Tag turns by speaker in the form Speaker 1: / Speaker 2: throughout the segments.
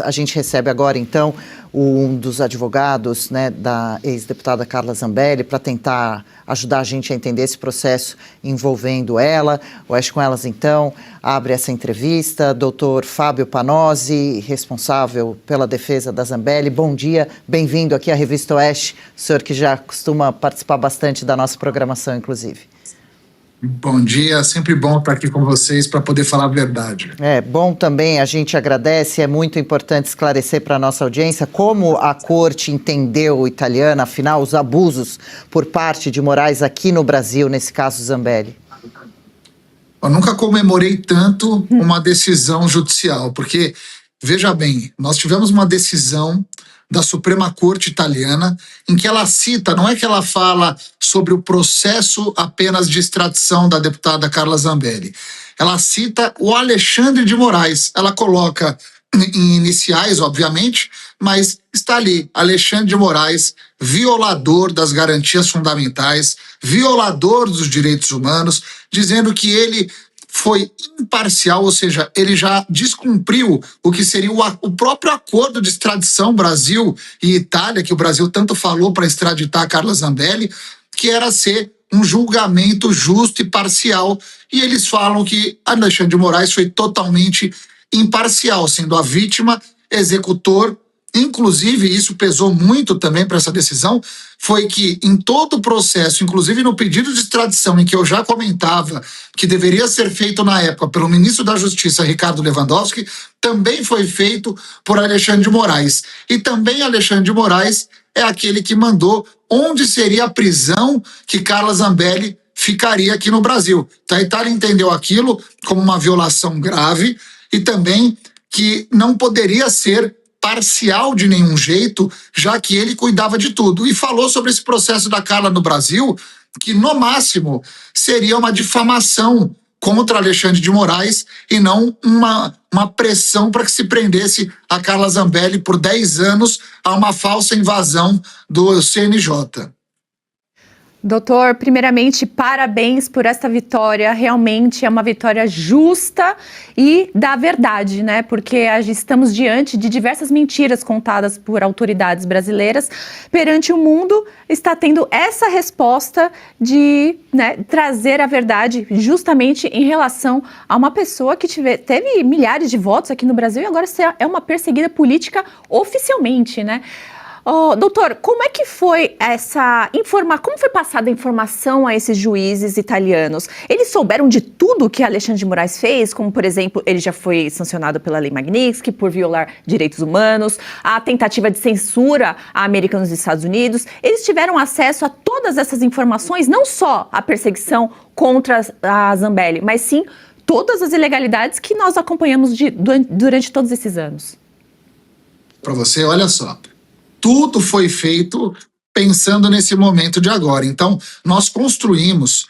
Speaker 1: A gente recebe agora, então, um dos advogados, né, da ex-deputada Carla Zambelli, para tentar ajudar a gente a entender esse processo envolvendo ela. O Oeste com Elas, então, abre essa entrevista. Doutor Fábio Panozzi, responsável pela defesa da Zambelli. Bom dia, bem-vindo aqui à Revista Oeste, o senhor que já costuma participar bastante da nossa programação, inclusive.
Speaker 2: Bom dia, sempre bom estar aqui com vocês para poder falar a verdade.
Speaker 1: É bom também, a gente agradece, é muito importante esclarecer para a nossa audiência como a corte entendeu italiana, afinal, os abusos por parte de Moraes aqui no Brasil, nesse caso Zambelli.
Speaker 2: Eu nunca comemorei tanto uma decisão judicial, porque, veja bem, nós tivemos uma decisão da Suprema Corte Italiana, em que ela cita, não é que ela fala sobre o processo apenas de extradição da deputada Carla Zambelli, ela cita o Alexandre de Moraes, ela coloca em iniciais, obviamente, mas está ali, Alexandre de Moraes, violador das garantias fundamentais, violador dos direitos humanos, dizendo que ele foi imparcial, ou seja, ele já descumpriu o que seria o próprio acordo de extradição Brasil e Itália, que o Brasil tanto falou para extraditar a Carla Zambelli, que era ser um julgamento justo e parcial. E eles falam que Alexandre de Moraes foi totalmente imparcial, sendo a vítima, executor. Inclusive, isso pesou muito também para essa decisão, foi que em todo o processo, inclusive no pedido de extradição, em que eu já comentava que deveria ser feito na época pelo ministro da Justiça, Ricardo Lewandowski, também foi feito por Alexandre de Moraes. E também Alexandre de Moraes é aquele que mandou onde seria a prisão que Carla Zambelli ficaria aqui no Brasil. Então a Itália entendeu aquilo como uma violação grave e também que não poderia ser parcial de nenhum jeito, já que ele cuidava de tudo. E falou sobre esse processo da Carla no Brasil, que no máximo seria uma difamação contra Alexandre de Moraes e não uma pressão para que se prendesse a Carla Zambelli por 10 anos a uma falsa invasão do CNJ.
Speaker 3: Doutor, primeiramente, parabéns por esta vitória, realmente é uma vitória justa e da verdade, né? Porque estamos diante de diversas mentiras contadas por autoridades brasileiras perante o mundo, está tendo essa resposta de, né, trazer a verdade justamente em relação a uma pessoa que teve milhares de votos aqui no Brasil e agora é uma perseguida política oficialmente, né? Oh, doutor, como é que foi como foi passada a informação a esses juízes italianos? Eles souberam de tudo que Alexandre de Moraes fez, como, por exemplo, ele já foi sancionado pela Lei Magnitsky por violar direitos humanos, a tentativa de censura a americanos dos Estados Unidos. Eles tiveram acesso a todas essas informações, não só a perseguição contra a Zambelli, mas sim todas as ilegalidades que nós acompanhamos durante todos esses anos.
Speaker 2: Para você, olha só. Tudo foi feito pensando nesse momento de agora. Então, nós construímos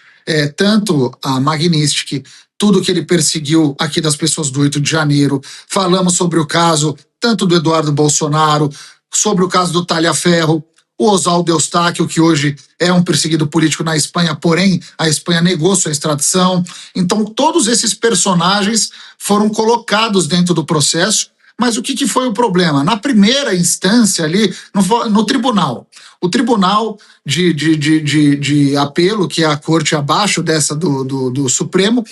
Speaker 2: tanto a Magnitsky, tudo que ele perseguiu aqui das pessoas do 8 de janeiro, falamos sobre o caso tanto do Eduardo Bolsonaro, sobre o caso do Talhaferro, o Oswaldo Eustáquio, que hoje é um perseguido político na Espanha, porém a Espanha negou sua extradição. Então, todos esses personagens foram colocados dentro do processo. Mas o que foi o problema? Na primeira instância ali, no tribunal, o tribunal de apelo, que é a corte abaixo dessa do Supremo,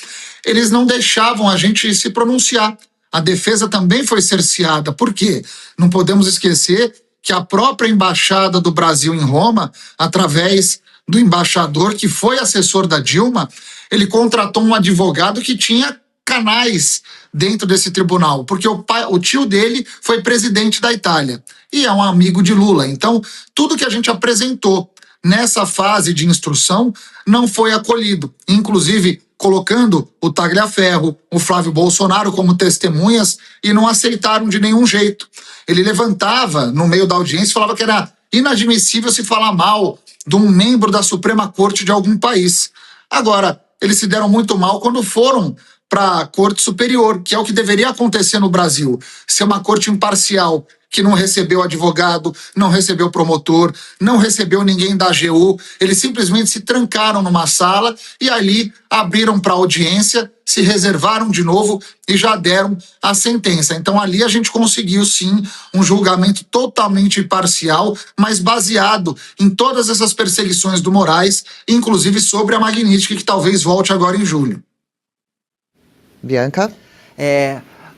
Speaker 2: eles não deixavam a gente se pronunciar. A defesa também foi cerceada. Por quê? Não podemos esquecer que a própria embaixada do Brasil em Roma, através do embaixador que foi assessor da Dilma, ele contratou um advogado que tinha canais dentro desse tribunal, porque o tio dele foi presidente da Itália e é um amigo de Lula. Então, tudo que a gente apresentou nessa fase de instrução não foi acolhido, inclusive colocando o Tagliaferro, o Flávio Bolsonaro como testemunhas e não aceitaram de nenhum jeito. Ele levantava no meio da audiência e falava que era inadmissível se falar mal de um membro da Suprema Corte de algum país. Agora, eles se deram muito mal quando foram para a Corte Superior, que é o que deveria acontecer no Brasil. Ser uma corte imparcial, que não recebeu advogado, não recebeu promotor, não recebeu ninguém da AGU. Eles simplesmente se trancaram numa sala e ali abriram para audiência, se reservaram de novo e já deram a sentença. Então ali a gente conseguiu sim um julgamento totalmente imparcial, mas baseado em todas essas perseguições do Moraes, inclusive sobre a Magnitsky, que talvez volte agora em julho.
Speaker 1: Bianca?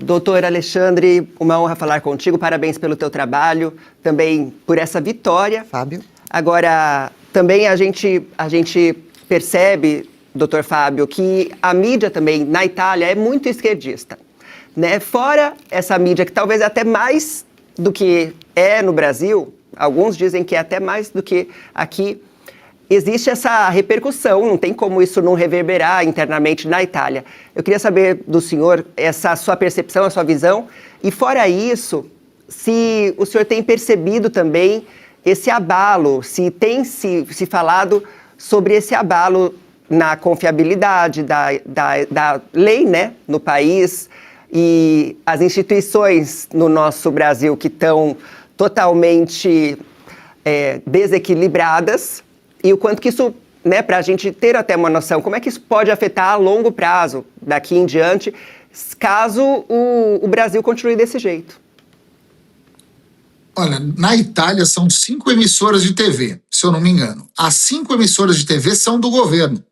Speaker 4: Doutor Alexandre, uma honra falar contigo, parabéns pelo teu trabalho, também por essa vitória.
Speaker 1: Fábio?
Speaker 4: Agora, também a gente percebe, doutor Fábio, que a mídia também na Itália é muito esquerdista, né? Fora essa mídia que talvez até mais do que é no Brasil, alguns dizem que é até mais do que aqui, existe essa repercussão, não tem como isso não reverberar internamente na Itália. Eu queria saber do senhor essa sua percepção, a sua visão, e fora isso, se o senhor tem percebido também esse abalo, se tem se falado sobre esse abalo na confiabilidade da lei, né, no país, e as instituições no nosso Brasil que estão totalmente desequilibradas, e o quanto que isso, né, para a gente ter até uma noção, como é que isso pode afetar a longo prazo, daqui em diante, caso o Brasil continue desse jeito?
Speaker 2: Olha, na Itália são 5 emissoras de TV, se eu não me engano. As 5 emissoras de TV são do governo.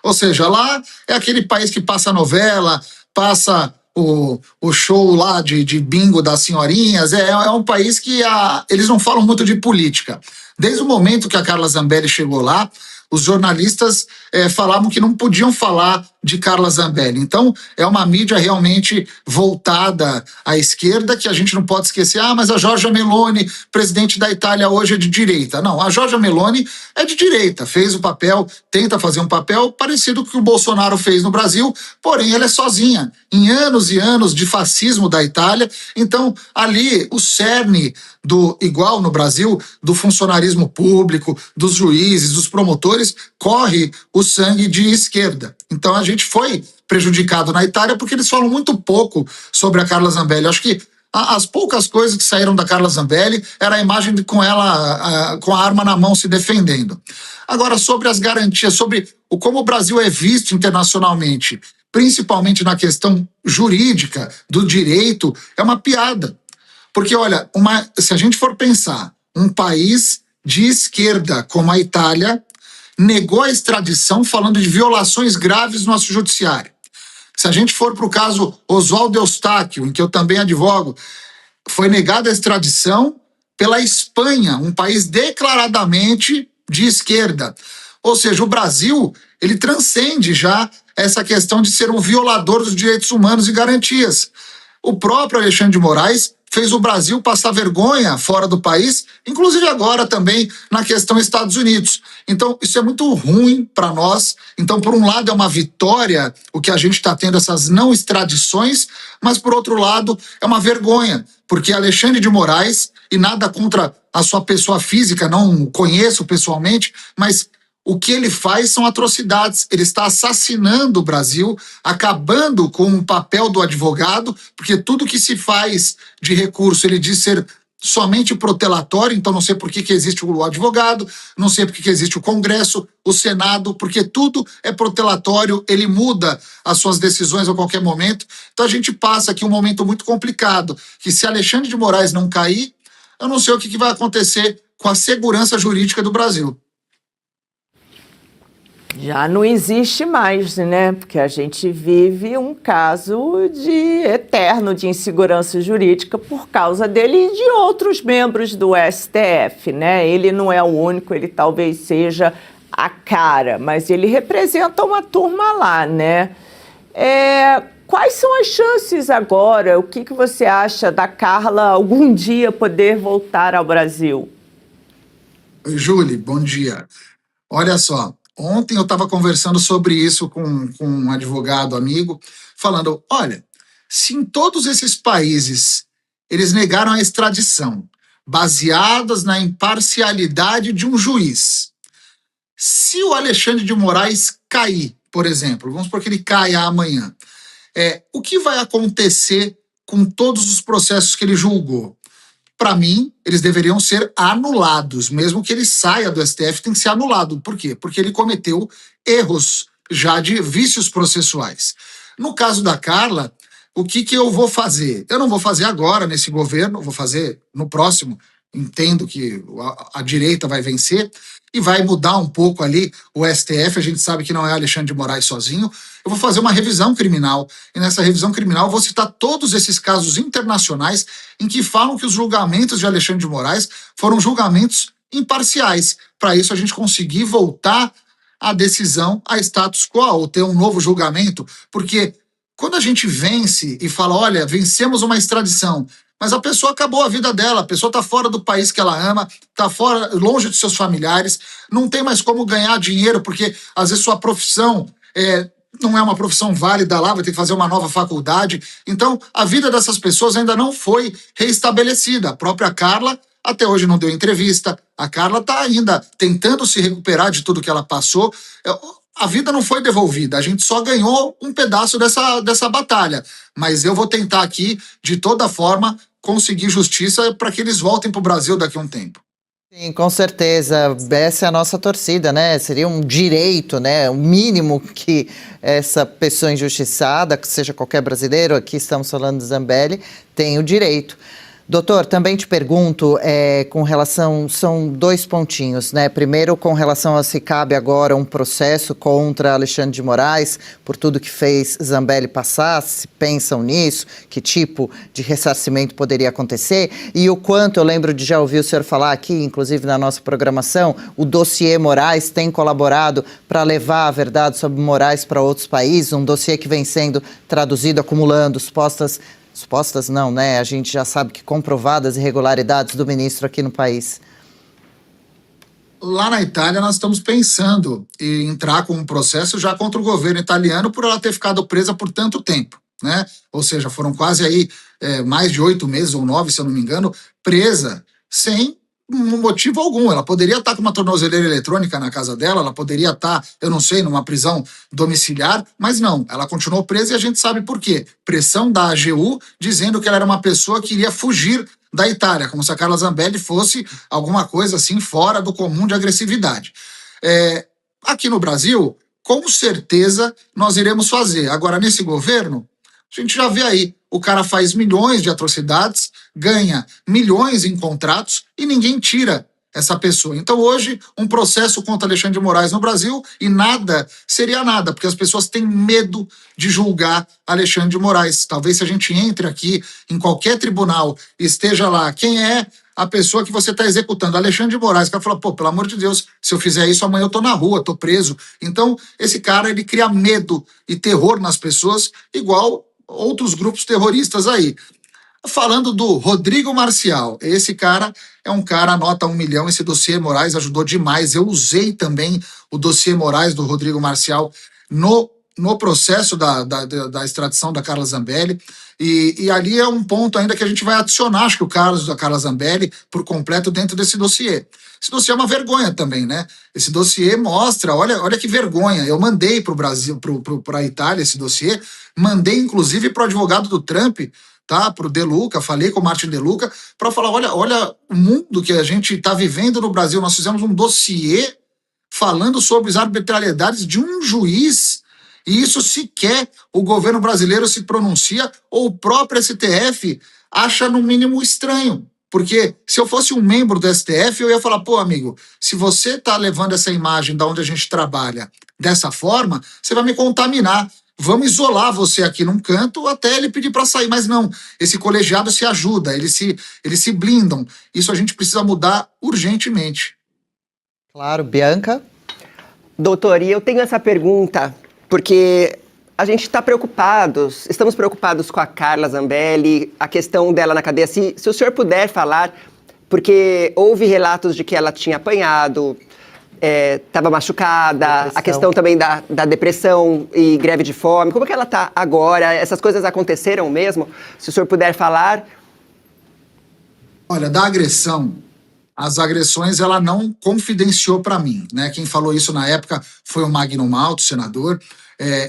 Speaker 2: Ou seja, lá é aquele país que passa novela, passa o show lá de bingo das senhorinhas. É um país que eles não falam muito de política. Desde o momento que a Carla Zambelli chegou lá, os jornalistas falavam que não podiam falar de Carla Zambelli. Então, é uma mídia realmente voltada à esquerda, que a gente não pode esquecer. Mas a Giorgia Meloni, presidente da Itália, hoje é de direita. Não, a Giorgia Meloni é de direita, fez o papel, tenta fazer um papel parecido com o que o Bolsonaro fez no Brasil, porém ela é sozinha, em anos e anos de fascismo da Itália. Então, ali, o cerne igual no Brasil, do funcionarismo público, dos juízes, dos promotores, corre o sangue de esquerda. Então a gente foi prejudicado na Itália porque eles falam muito pouco sobre a Carla Zambelli. Acho que as poucas coisas que saíram da Carla Zambelli era a imagem com ela com a arma na mão se defendendo. Agora, sobre as garantias, sobre como o Brasil é visto internacionalmente, principalmente na questão jurídica do direito, é uma piada. Porque, olha, se a gente for pensar, um país de esquerda como a Itália negou a extradição falando de violações graves no nosso judiciário. Se a gente for para o caso Oswaldo Eustáquio, em que eu também advogo, foi negada a extradição pela Espanha, um país declaradamente de esquerda. Ou seja, o Brasil, ele transcende já essa questão de ser um violador dos direitos humanos e garantias. O próprio Alexandre de Moraes fez o Brasil passar vergonha fora do país, inclusive agora também na questão Estados Unidos. Então, isso é muito ruim para nós. Então, por um lado, é uma vitória o que a gente está tendo, essas não extradições, mas, por outro lado, é uma vergonha, porque Alexandre de Moraes, e nada contra a sua pessoa física, não conheço pessoalmente, mas o que ele faz são atrocidades. Ele está assassinando o Brasil, acabando com o papel do advogado, porque tudo que se faz de recurso ele diz ser somente protelatório. Então não sei por que existe o advogado, não sei por que existe o Congresso, o Senado, porque tudo é protelatório, ele muda as suas decisões a qualquer momento. Então a gente passa aqui um momento muito complicado, que se Alexandre de Moraes não cair, eu não sei o que vai acontecer com a segurança jurídica do Brasil.
Speaker 5: Já não existe mais, né? Porque a gente vive um caso eterno de insegurança jurídica por causa dele e de outros membros do STF, né? Ele não é o único, ele talvez seja a cara, mas ele representa uma turma lá, né? Quais são as chances agora? O que você acha da Carla algum dia poder voltar ao Brasil?
Speaker 2: Oi, Júlia, bom dia. Olha só. Ontem eu estava conversando sobre isso com um advogado amigo, falando, olha, se em todos esses países eles negaram a extradição, baseadas na imparcialidade de um juiz, se o Alexandre de Moraes cair, por exemplo, vamos supor que ele caia amanhã, O que vai acontecer com todos os processos que ele julgou? Para mim, eles deveriam ser anulados. Mesmo que ele saia do STF, tem que ser anulado. Por quê? Porque ele cometeu erros já de vícios processuais. No caso da Carla, o que eu vou fazer? Eu não vou fazer agora nesse governo, vou fazer no próximo. Entendo que a direita vai vencer e vai mudar um pouco ali o STF. A gente sabe que não é Alexandre de Moraes sozinho. Eu vou fazer uma revisão criminal. E nessa revisão criminal eu vou citar todos esses casos internacionais em que falam que os julgamentos de Alexandre de Moraes foram julgamentos imparciais. Para isso a gente conseguir voltar a decisão a status quo, ou ter um novo julgamento, porque quando a gente vence e fala, olha, vencemos uma extradição, mas a pessoa acabou a vida dela, a pessoa está fora do país que ela ama, está fora, longe dos seus familiares, não tem mais como ganhar dinheiro, porque às vezes sua profissão não é uma profissão válida lá, vai ter que fazer uma nova faculdade. Então, a vida dessas pessoas ainda não foi reestabelecida. A própria Carla até hoje não deu entrevista, a Carla está ainda tentando se recuperar de tudo que ela passou. A vida não foi devolvida, a gente só ganhou um pedaço dessa batalha. Mas eu vou tentar aqui, de toda forma, conseguir justiça para que eles voltem para o Brasil daqui a um tempo.
Speaker 1: Sim, com certeza. Essa é a nossa torcida, né? Seria um direito, né? O mínimo que essa pessoa injustiçada, que seja qualquer brasileiro, aqui estamos falando de Zambelli, tem o direito. Doutor, também te pergunto, com relação, são 2 pontinhos, né? Primeiro, com relação a se cabe agora um processo contra Alexandre de Moraes, por tudo que fez Zambelli passar, se pensam nisso, que tipo de ressarcimento poderia acontecer, e o quanto, eu lembro de já ouvir o senhor falar aqui, inclusive na nossa programação, o dossiê Moraes tem colaborado para levar a verdade sobre Moraes para outros países, um dossiê que vem sendo traduzido, acumulando supostas não, né? A gente já sabe que comprovadas irregularidades do ministro aqui no país.
Speaker 2: Lá na Itália, nós estamos pensando em entrar com um processo já contra o governo italiano por ela ter ficado presa por tanto tempo, né? Ou seja, foram quase aí mais de 8 meses ou 9, se eu não me engano, presa sem motivo algum. Ela poderia estar com uma tornozeleira eletrônica na casa dela, ela poderia estar, eu não sei, numa prisão domiciliar, mas não, ela continuou presa e a gente sabe por quê. Pressão da AGU dizendo que ela era uma pessoa que iria fugir da Itália, como se a Carla Zambelli fosse alguma coisa assim fora do comum de agressividade. Aqui no Brasil, com certeza nós iremos fazer. Agora, nesse governo, a gente já vê aí, o cara faz milhões de atrocidades, ganha milhões em contratos e ninguém tira essa pessoa. Então hoje, um processo contra Alexandre de Moraes no Brasil e nada seria nada, porque as pessoas têm medo de julgar Alexandre de Moraes. Talvez se a gente entre aqui em qualquer tribunal e esteja lá, quem é a pessoa que você está executando? Alexandre de Moraes. O cara fala, pô, pelo amor de Deus, se eu fizer isso amanhã eu tô na rua, tô preso. Então esse cara, ele cria medo e terror nas pessoas, igual outros grupos terroristas aí. Falando do Rodrigo Marcial, esse cara é um cara, nota 1 milhão, esse dossiê Moraes ajudou demais. Eu usei também o dossiê Moraes do Rodrigo Marcial no processo da extradição da Carla Zambelli, e ali é um ponto ainda que a gente vai adicionar, acho que o caso da Carla Zambelli por completo dentro desse dossiê. Esse dossiê é uma vergonha também, né? Esse dossiê mostra, olha que vergonha. Eu mandei para o Brasil, para a Itália esse dossiê, mandei inclusive para o advogado do Trump, tá? Para o De Luca, falei com o Martin De Luca, para falar, olha o mundo que a gente está vivendo no Brasil. Nós fizemos um dossiê falando sobre as arbitrariedades de um juiz, e isso sequer o governo brasileiro se pronuncia, ou o próprio STF acha no mínimo estranho. Porque se eu fosse um membro do STF, eu ia falar, pô, amigo, se você está levando essa imagem da onde a gente trabalha dessa forma, você vai me contaminar. Vamos isolar você aqui num canto até ele pedir para sair. Mas não, esse colegiado se ajuda, eles se blindam. Isso a gente precisa mudar urgentemente.
Speaker 1: Claro, Bianca?
Speaker 4: Doutor, e eu tenho essa pergunta porque a gente estamos preocupados com a Carla Zambelli, a questão dela na cadeia. Se o senhor puder falar, porque houve relatos de que ela tinha apanhado, estava machucada, depressão. A questão também da depressão e greve de fome. Como que ela está agora? Essas coisas aconteceram mesmo? Se o senhor puder falar.
Speaker 2: Olha, da agressão as agressões ela não confidenciou para mim, né? Quem falou isso na época foi o Magno Malta, o senador.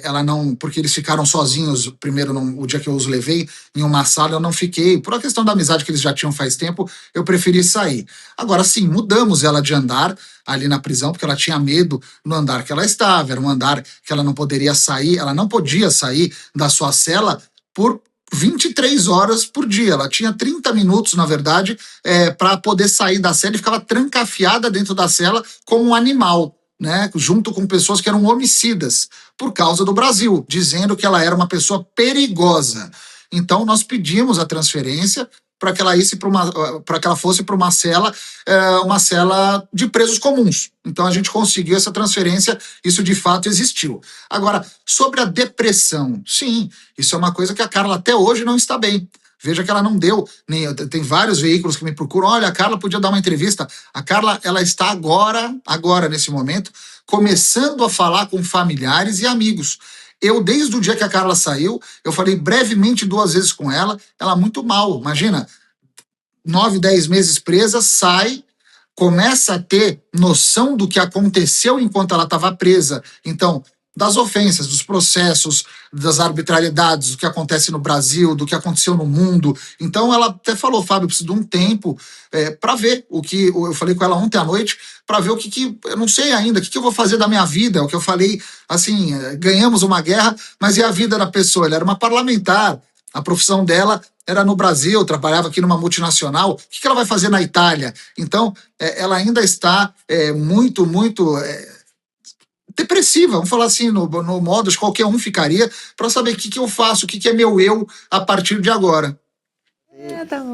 Speaker 2: Ela não, porque eles ficaram sozinhos primeiro o dia que eu os levei em uma sala, eu não fiquei, por uma questão da amizade que eles já tinham faz tempo, eu preferi sair. Agora sim, mudamos ela de andar ali na prisão, porque ela tinha medo no andar que ela estava, era um andar que ela não poderia sair, ela não podia sair da sua cela por 23 horas por dia. Ela tinha 30 minutos, na verdade, para poder sair da cela e ficava trancafiada dentro da cela como um animal, né, junto com pessoas que eram homicidas, por causa do Brasil, dizendo que ela era uma pessoa perigosa. Então, nós pedimos a transferência para que ela fosse para uma cela de presos comuns. Então a gente conseguiu essa transferência, isso de fato existiu. Agora, sobre a depressão, sim, isso é uma coisa que a Carla até hoje não está bem. Veja que ela não deu, tem vários veículos que me procuram, olha, a Carla podia dar uma entrevista. A Carla, ela está agora, nesse momento, começando a falar com familiares e amigos. Eu, desde o dia que a Carla saiu, eu falei brevemente 2 vezes com ela muito mal. Imagina, 9, 10 meses presa, sai, começa a ter noção do que aconteceu enquanto ela estava presa. Então, das ofensas, dos processos, das arbitrariedades, do que acontece no Brasil, do que aconteceu no mundo. Então ela até falou, Fábio, eu preciso de um tempo para ver o que... Eu falei com ela ontem à noite, para ver o que eu não sei ainda, o que eu vou fazer da minha vida. O que eu falei, assim, ganhamos uma guerra, mas e a vida da pessoa? Ela era uma parlamentar, a profissão dela era no Brasil, trabalhava aqui numa multinacional. O que ela vai fazer na Itália? Então, ela ainda está muito depressiva, vamos falar assim, no modo de qualquer um ficaria, para saber o que eu faço, o que é meu eu a partir de agora.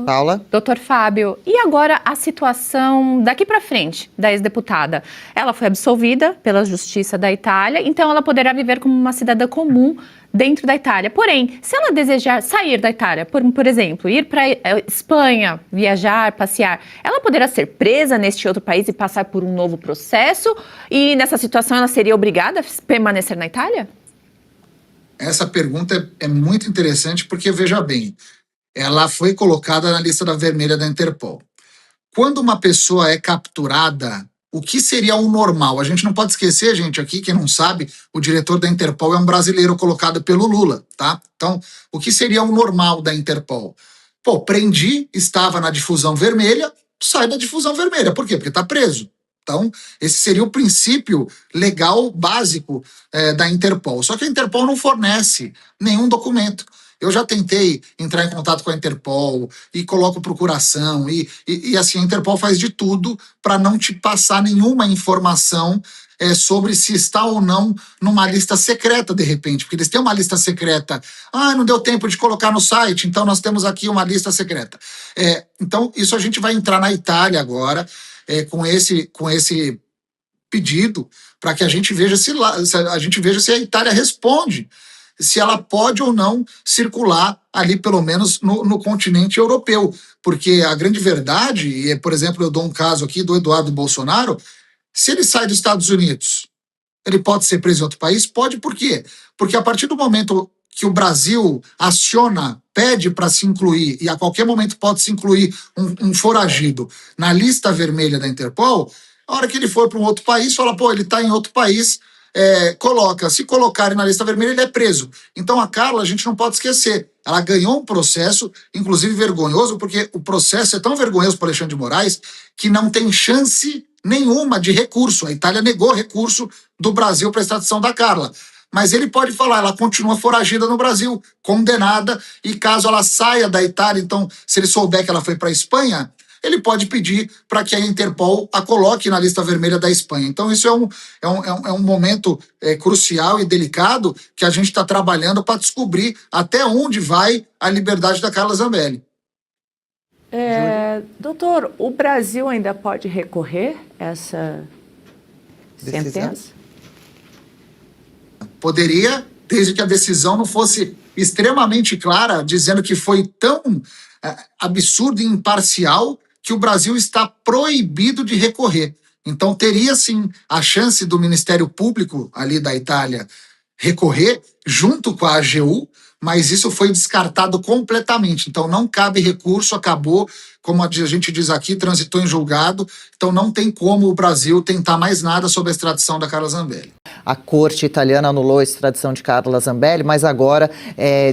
Speaker 1: Paula?
Speaker 3: Doutor Fábio, e agora a situação daqui para frente da ex-deputada? Ela foi absolvida pela Justiça da Itália, então ela poderá viver como uma cidadã comum dentro da Itália. Porém, se ela desejar sair da Itália, por exemplo, ir para Espanha, viajar, passear, ela poderá ser presa neste outro país e passar por um novo processo? E nessa situação ela seria obrigada a permanecer na Itália?
Speaker 2: Essa pergunta é muito interessante porque, veja bem, ela foi colocada na lista vermelha da Interpol. Quando uma pessoa é capturada, o que seria o normal? A gente não pode esquecer, gente, aqui, quem não sabe, o diretor da Interpol é um brasileiro colocado pelo Lula, tá? Então, o que seria o normal da Interpol? Pô, prendi, estava na difusão vermelha, sai da difusão vermelha. Por quê? Porque está preso. Então, esse seria o princípio legal básico da Interpol. Só que a Interpol não fornece nenhum documento. Eu já tentei entrar em contato com a Interpol e coloco procuração e assim, a Interpol faz de tudo para não te passar nenhuma informação sobre se está ou não numa lista secreta, de repente, porque eles têm uma lista secreta. Não deu tempo de colocar no site, então nós temos aqui uma lista secreta. Então, isso a gente vai entrar na Itália agora, com esse pedido, para que a gente veja se a Itália responde, se ela pode ou não circular ali, pelo menos no continente europeu. Porque a grande verdade, por exemplo, eu dou um caso aqui do Eduardo Bolsonaro, se ele sai dos Estados Unidos, ele pode ser preso em outro país? Pode, por quê? Porque a partir do momento que o Brasil aciona, pede para se incluir, e a qualquer momento pode se incluir um foragido na lista vermelha da Interpol, a hora que ele for para um outro país, fala, pô, ele está em outro país, se colocarem na lista vermelha, ele é preso. Então a Carla, a gente não pode esquecer, ela ganhou um processo, inclusive vergonhoso, porque o processo é tão vergonhoso para Alexandre de Moraes que não tem chance nenhuma de recurso. A Itália negou recurso do Brasil para a extradição da Carla. Mas ele pode falar, ela continua foragida no Brasil, condenada, e caso ela saia da Itália, então, se ele souber que ela foi para a Espanha, ele pode pedir para que a Interpol a coloque na lista vermelha da Espanha. Então, isso é um momento crucial e delicado que a gente está trabalhando para descobrir até onde vai a liberdade da Carla Zambelli.
Speaker 5: Doutor, o Brasil ainda pode recorrer a essa sentença?
Speaker 2: Poderia, desde que a decisão não fosse extremamente clara, dizendo que foi tão absurdo e imparcial que o Brasil está proibido de recorrer. Então teria sim a chance do Ministério Público ali da Itália recorrer junto com a AGU, mas isso foi descartado completamente. Então não cabe recurso, acabou como a gente diz aqui, transitou em julgado, então não tem como o Brasil tentar mais nada sobre a extradição da Carla Zambelli.
Speaker 1: A corte italiana anulou a extradição de Carla Zambelli, mas agora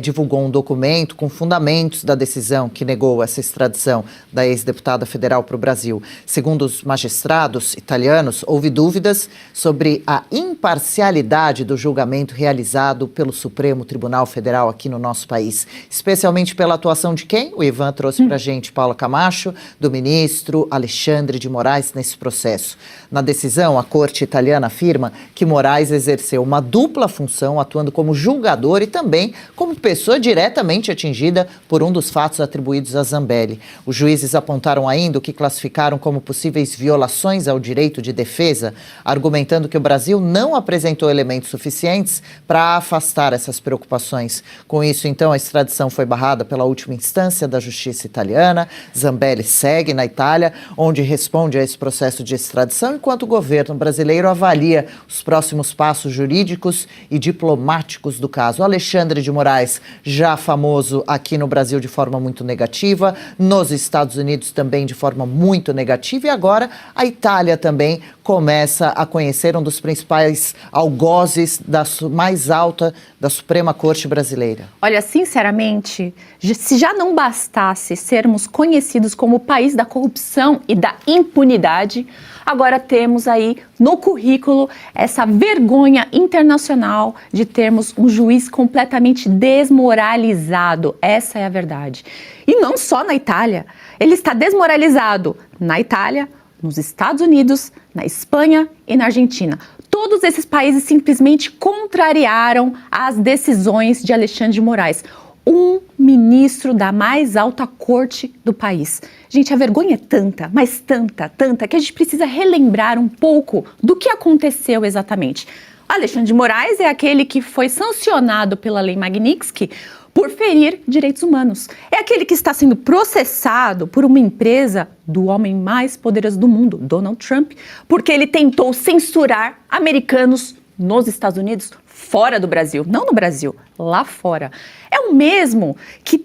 Speaker 1: divulgou um documento com fundamentos da decisão que negou essa extradição da ex-deputada federal para o Brasil. Segundo os magistrados italianos, houve dúvidas sobre a imparcialidade do julgamento realizado pelo Supremo Tribunal Federal aqui no nosso país, especialmente pela atuação de quem? O Ivan trouxe para a gente, Paula Camacho, do ministro Alexandre de Moraes nesse processo. Na decisão, a corte italiana afirma que Moraes exerceu uma dupla função, atuando como julgador e também como pessoa diretamente atingida por um dos fatos atribuídos a Zambelli. Os juízes apontaram ainda o que classificaram como possíveis violações ao direito de defesa, argumentando que o Brasil não apresentou elementos suficientes para afastar essas preocupações. Com isso, então, a extradição foi barrada pela última instância da justiça italiana. Zambelli segue na Itália, onde responde a esse processo de extradição, enquanto o governo brasileiro avalia os próximos passos jurídicos e diplomáticos do caso. O Alexandre de Moraes, já famoso aqui no Brasil de forma muito negativa, nos Estados Unidos também de forma muito negativa, e agora a Itália também começa a conhecer um dos principais algozes da mais alta da Suprema Corte brasileira.
Speaker 3: Olha, sinceramente, se já não bastasse sermos conhecidos como o país da corrupção e da impunidade, agora temos aí no currículo essa vergonha internacional de termos um juiz completamente desmoralizado. Essa é a verdade. E não só na Itália. Ele está desmoralizado na Itália, nos Estados Unidos, na Espanha e na Argentina. Todos esses países simplesmente contrariaram as decisões de Alexandre de Moraes, um ministro da mais alta corte do país. Gente, a vergonha é tanta, mas tanta, que a gente precisa relembrar um pouco do que aconteceu exatamente. Alexandre de Moraes é aquele que foi sancionado pela Lei Magnitsky por ferir direitos humanos. É aquele que está sendo processado por uma empresa do homem mais poderoso do mundo, Donald Trump, porque ele tentou censurar americanos nos Estados Unidos, fora do Brasil. Não no Brasil, lá fora. É o mesmo que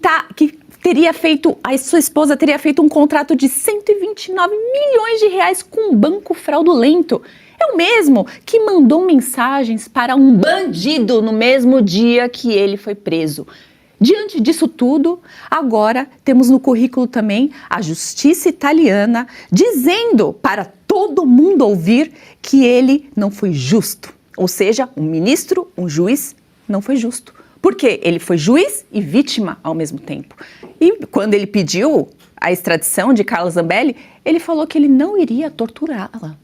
Speaker 3: teria feito, a sua esposa teria feito um contrato de 129 milhões de reais com um banco fraudulento. É o mesmo que mandou mensagens para um bandido no mesmo dia que ele foi preso. Diante disso tudo, agora temos no currículo também a justiça italiana dizendo para todo mundo ouvir que ele não foi justo. Ou seja, um ministro, um juiz, não foi justo. Porque ele foi juiz e vítima ao mesmo tempo. E quando ele pediu a extradição de Carla Zambelli, ele falou que ele não iria torturá-la.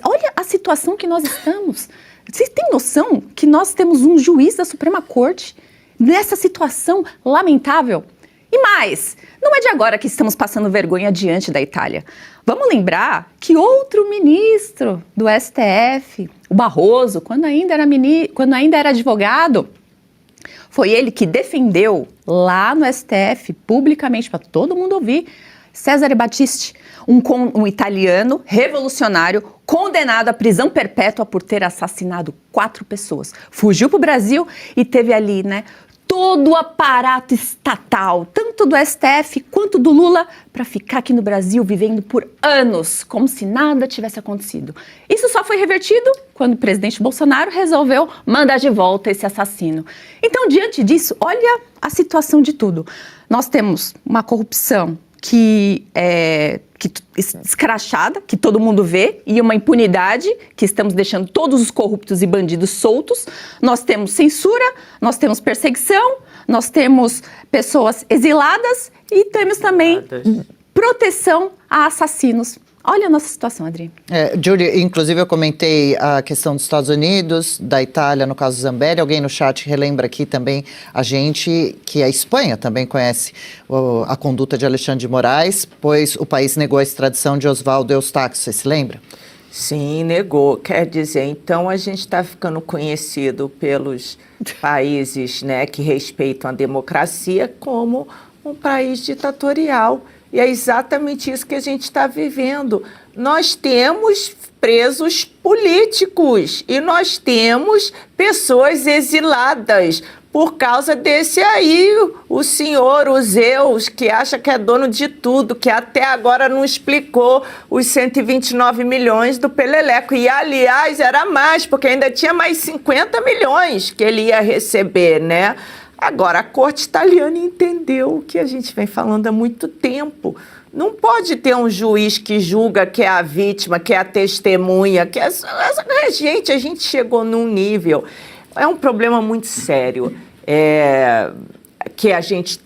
Speaker 3: Olha a situação que nós estamos. Vocês têm noção que nós temos um juiz da Suprema Corte nessa situação lamentável? E mais, não é de agora que estamos passando vergonha diante da Itália. Vamos lembrar que outro ministro do STF, o Barroso, quando ainda era advogado, foi ele que defendeu lá no STF, publicamente, para todo mundo ouvir, Cesare Battisti, um italiano revolucionário condenado à prisão perpétua por ter assassinado 4 pessoas. Fugiu para o Brasil e teve ali, todo o aparato estatal, tanto do STF quanto do Lula, para ficar aqui no Brasil vivendo por anos, como se nada tivesse acontecido. Isso só foi revertido quando o presidente Bolsonaro resolveu mandar de volta esse assassino. Então, diante disso, olha a situação de tudo. Nós temos uma corrupção que escrachada, que todo mundo vê, e uma impunidade, que estamos deixando todos os corruptos e bandidos soltos. Nós temos censura, nós temos perseguição, nós temos pessoas exiladas e temos também proteção a assassinos. Olha a nossa situação, Adri.
Speaker 1: Julie, inclusive eu comentei a questão dos Estados Unidos, da Itália, no caso Zambelli. Alguém no chat relembra aqui também a gente que a Espanha também conhece a conduta de Alexandre de Moraes, pois o país negou a extradição de Oswaldo Eustáquio. Você se lembra?
Speaker 5: Sim, negou. Quer dizer, então a gente está ficando conhecido pelos países, que respeitam a democracia como um país ditatorial. E é exatamente isso que a gente está vivendo. Nós temos presos políticos e nós temos pessoas exiladas por causa desse aí, o senhor, o Zeus, que acha que é dono de tudo, que até agora não explicou os 129 milhões do Peleleco. E, aliás, era mais, porque ainda tinha mais 50 milhões que ele ia receber, né? Agora, a corte italiana entendeu o que a gente vem falando há muito tempo. Não pode ter um juiz que julga que é a vítima, que é a testemunha, que é... Gente, a gente chegou num nível... É um problema muito sério que a gente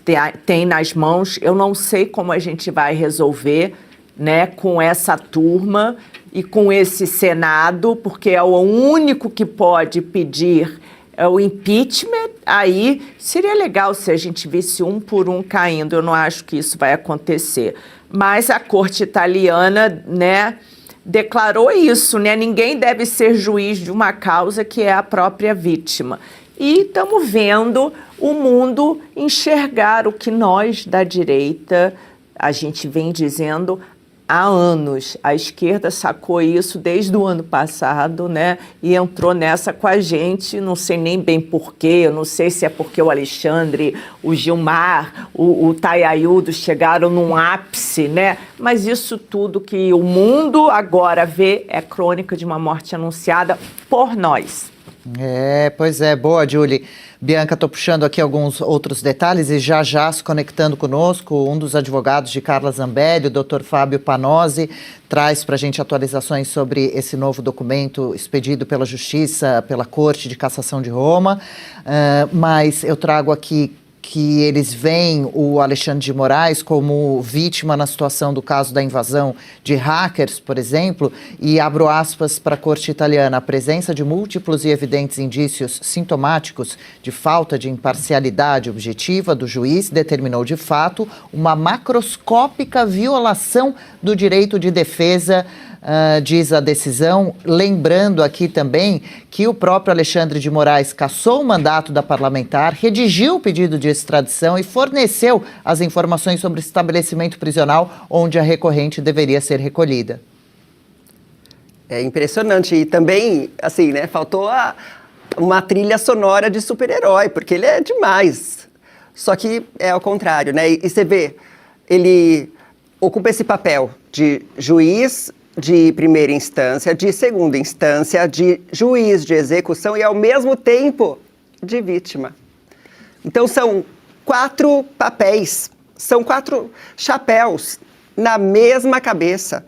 Speaker 5: tem nas mãos. Eu não sei como a gente vai resolver, né, com essa turma e com esse Senado, porque é o único que pode pedir o impeachment. Aí seria legal se a gente visse um por um caindo. Eu não acho que isso vai acontecer. Mas a corte italiana, né, declarou isso, né? Ninguém deve ser juiz de uma causa que é a própria vítima. E estamos vendo o mundo enxergar o que nós da direita, a gente vem dizendo há anos. A esquerda sacou isso desde o ano passado, né? E entrou nessa com a gente, não sei nem bem porquê, eu não sei se é porque o Alexandre, o Gilmar, o Tayaiudo chegaram num ápice, né? Mas isso tudo que o mundo agora vê é crônica de uma morte anunciada por nós.
Speaker 1: Pois é, boa, Julie. Bianca, estou puxando aqui alguns outros detalhes e já se conectando conosco, um dos advogados de Carla Zambelli, o Dr. Fábio Panozzi, traz para a gente atualizações sobre esse novo documento expedido pela Justiça, pela Corte de Cassação de Roma, mas eu trago aqui que eles veem o Alexandre de Moraes como vítima na situação do caso da invasão de hackers, por exemplo, e abro aspas para a corte italiana: a presença de múltiplos e evidentes indícios sintomáticos de falta de imparcialidade objetiva do juiz determinou de fato uma macroscópica violação do direito de defesa, diz a decisão, lembrando aqui também que o próprio Alexandre de Moraes cassou o mandato da parlamentar, redigiu o pedido de extradição e forneceu as informações sobre o estabelecimento prisional onde a recorrente deveria ser recolhida.
Speaker 4: É impressionante. E também, assim, né, faltou uma trilha sonora de super-herói, porque ele é demais. Só que é ao contrário, né? E você vê, ele ocupa esse papel de juiz de primeira instância, de segunda instância, de juiz de execução e, ao mesmo tempo, de vítima. Então, são 4 papéis, são 4 chapéus na mesma cabeça.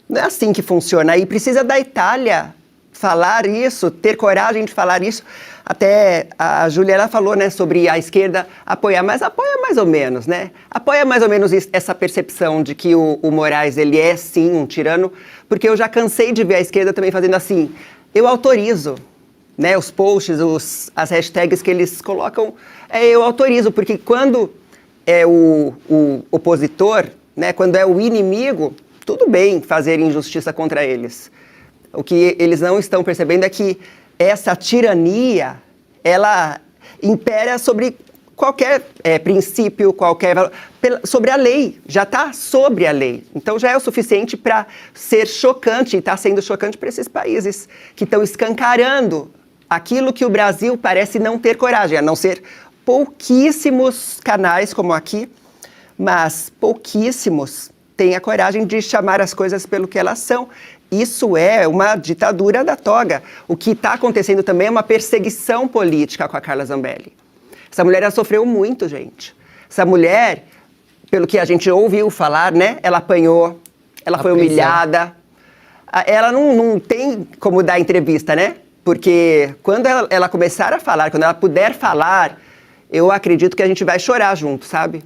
Speaker 4: Não é assim que funciona. E precisa da Itália falar isso, ter coragem de falar isso. Até a Juliana falou, né, sobre a esquerda apoiar, mas apoia mais ou menos, né? Apoia mais ou menos essa percepção de que o Moraes, ele é sim um tirano, porque eu já cansei de ver a esquerda também fazendo assim: eu autorizo, né, os posts, as hashtags que eles colocam, eu autorizo, porque quando é o opositor, né, quando é o inimigo, tudo bem fazer injustiça contra eles. O que eles não estão percebendo é que essa tirania, ela impera sobre qualquer princípio, qualquer valor, sobre a lei, já está sobre a lei. Então já é o suficiente para ser chocante, e está sendo chocante para esses países que estão escancarando aquilo que o Brasil parece não ter coragem, a não ser pouquíssimos canais como aqui, mas pouquíssimos têm a coragem de chamar as coisas pelo que elas são. Isso é uma ditadura da toga. O que está acontecendo também é uma perseguição política com a Carla Zambelli. Essa mulher já sofreu muito, gente. Essa mulher, pelo que a gente ouviu falar, né? Ela apanhou, ela foi humilhada. Ela não tem como dar entrevista, né? Porque quando ela começar a falar, quando ela puder falar, eu acredito que a gente vai chorar junto, sabe?